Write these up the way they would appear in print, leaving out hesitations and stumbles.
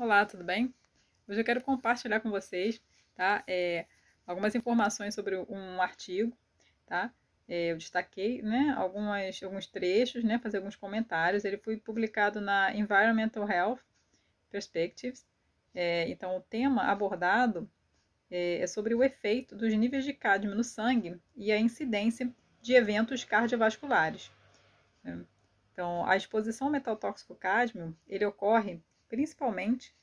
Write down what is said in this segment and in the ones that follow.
Olá, tudo bem? Hoje eu quero compartilhar com vocês, tá? Algumas informações sobre um artigo, tá? Eu destaquei, né, alguns trechos, né, fazer alguns comentários. Ele foi publicado na Environmental Health Perspectives. Então, o tema abordado é sobre o efeito dos níveis de cádmio no sangue e a incidência de eventos cardiovasculares, né? Então, a exposição ao metal tóxico cádmio, ele ocorre principalmente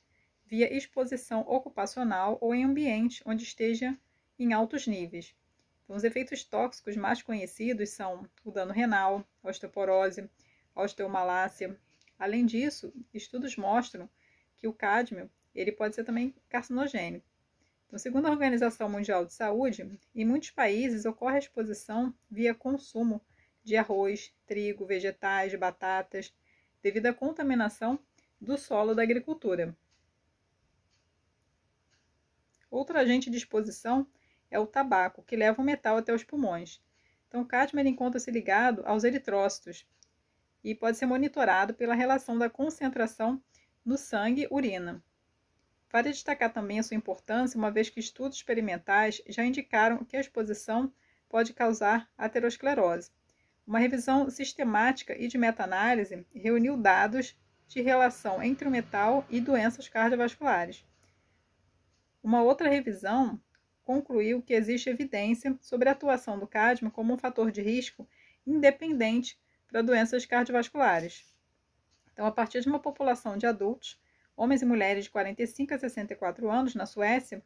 via exposição ocupacional ou em ambiente onde esteja em altos níveis. Então, os efeitos tóxicos mais conhecidos são o dano renal, osteoporose, osteomalácia. Além disso, estudos mostram que o cádmio ele pode ser também carcinogênico. Então, segundo a Organização Mundial de Saúde, em muitos países ocorre a exposição via consumo de arroz, trigo, vegetais, batatas, devido à contaminação do solo da agricultura. Outro agente de exposição é o tabaco, que leva o metal até os pulmões. Então, o cádmio encontra-se ligado aos eritrócitos e pode ser monitorado pela relação da concentração no sangue e urina. Vale destacar também a sua importância, uma vez que estudos experimentais já indicaram que a exposição pode causar aterosclerose. Uma revisão sistemática e de meta-análise reuniu dados de relação entre o metal e doenças cardiovasculares. Uma outra revisão concluiu que existe evidência sobre a atuação do cádmio como um fator de risco independente para doenças cardiovasculares. Então, a partir de uma população de adultos, homens e mulheres de 45 a 64 anos na Suécia,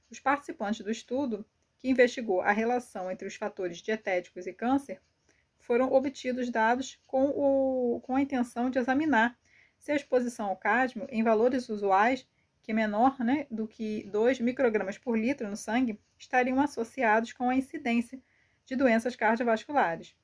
os participantes do estudo, que investigou a relação entre os fatores dietéticos e câncer, foram obtidos dados com a intenção de examinar se a exposição ao cádmio em valores usuais, que é menor, né, do que 2 microgramas por litro no sangue, estariam associados com a incidência de doenças cardiovasculares.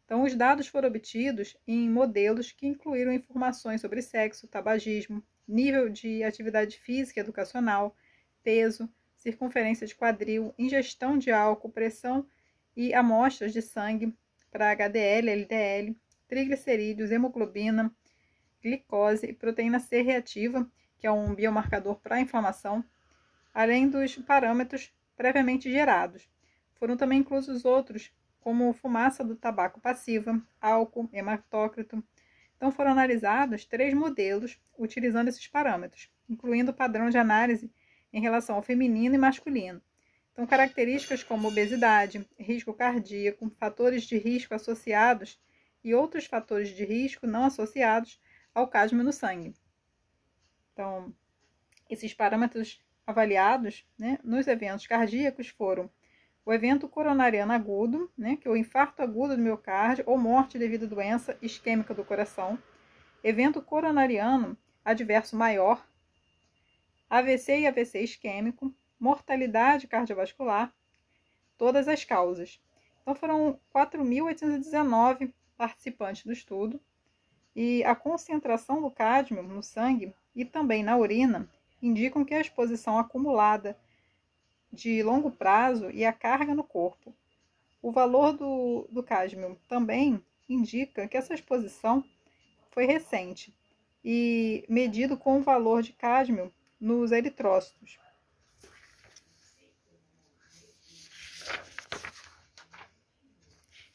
Então, os dados foram obtidos em modelos que incluíram informações sobre sexo, tabagismo, nível de atividade física e educacional, peso, circunferência de quadril, ingestão de álcool, pressão e amostras de sangue para HDL, LDL, triglicerídeos, hemoglobina, glicose e proteína C reativa, que é um biomarcador para a inflamação, além dos parâmetros previamente gerados. Foram também inclusos outros, como fumaça do tabaco passiva, álcool, hematócrito. Então foram analisados 3 modelos utilizando esses parâmetros, incluindo o padrão de análise em relação ao feminino e masculino. Então, características como obesidade, risco cardíaco, fatores de risco associados e outros fatores de risco não associados ao cádmio no sangue. Então, esses parâmetros avaliados, né, nos eventos cardíacos foram o evento coronariano agudo, né, que é o infarto agudo do miocárdio ou morte devido à doença isquêmica do coração, evento coronariano adverso maior, AVC e AVC isquêmico, mortalidade cardiovascular, todas as causas. Então foram 4.819 participantes do estudo e a concentração do cádmio no sangue e também na urina indicam que a exposição acumulada de longo prazo e a carga no corpo. O valor do cádmio também indica que essa exposição foi recente e medido com o valor de cádmio nos eritrócitos.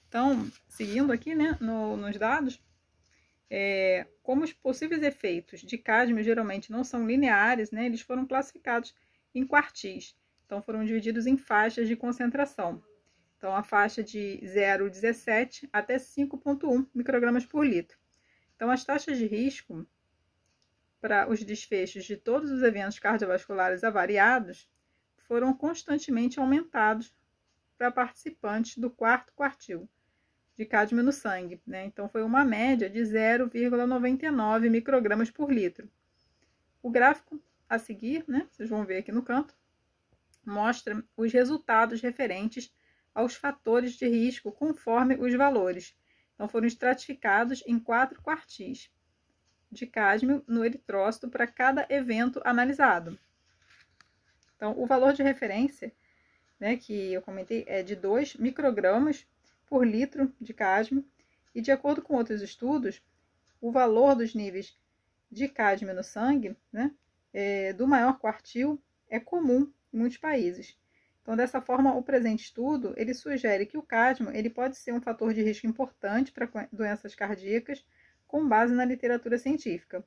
Então, seguindo aqui, né, nos dados, como os possíveis efeitos de cádmio geralmente não são lineares, né, eles foram classificados em quartis. Então, foram divididos em faixas de concentração. Então, a faixa de 0,17 até 5,1 microgramas por litro. Então, as taxas de risco para os desfechos de todos os eventos cardiovasculares avariados foram constantemente aumentados para participantes do quarto quartil de cádmio no sangue, né? Então, foi uma média de 0,99 microgramas por litro. O gráfico a seguir, né, vocês vão ver aqui no canto, mostra os resultados referentes aos fatores de risco conforme os valores. Então, foram estratificados em 4 quartis de cádmio no eritrócito para cada evento analisado. Então, o valor de referência, né, que eu comentei, é de 2 microgramas por litro de cádmio, e de acordo com outros estudos, o valor dos níveis de cádmio no sangue, né, do maior quartil é comum em muitos países. Então, dessa forma, o presente estudo ele sugere que o cádmio ele pode ser um fator de risco importante para doenças cardíacas com base na literatura científica.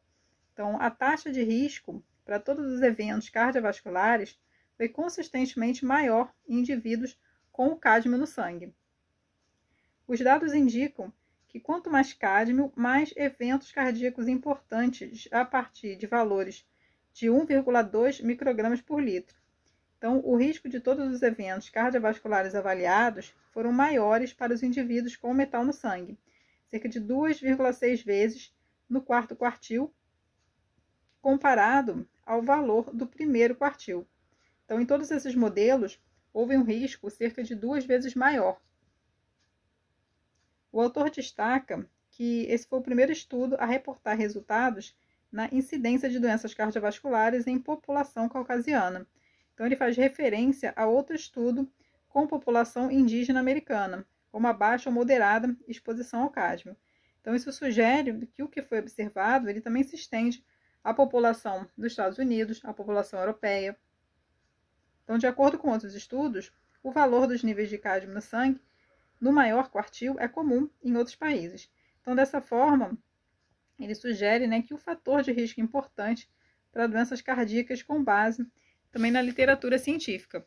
Então, a taxa de risco para todos os eventos cardiovasculares foi consistentemente maior em indivíduos com o cádmio no sangue. Os dados indicam que quanto mais cádmio, mais eventos cardíacos importantes a partir de valores de 1,2 microgramas por litro. Então, o risco de todos os eventos cardiovasculares avaliados foram maiores para os indivíduos com metal no sangue, cerca de 2,6 vezes no quarto quartil, comparado ao valor do primeiro quartil. Então, em todos esses modelos, houve um risco cerca de 2 vezes maior. O autor destaca que esse foi o primeiro estudo a reportar resultados na incidência de doenças cardiovasculares em população caucasiana. Então, ele faz referência a outro estudo com população indígena americana, com uma baixa ou moderada exposição ao cádmio. Então, isso sugere que o que foi observado ele também se estende à população dos Estados Unidos, à população europeia. Então, de acordo com outros estudos, o valor dos níveis de cádmio no sangue no maior quartil é comum em outros países. Então, dessa forma, ele sugere que o fator de risco importante para doenças cardíacas com base também na literatura científica.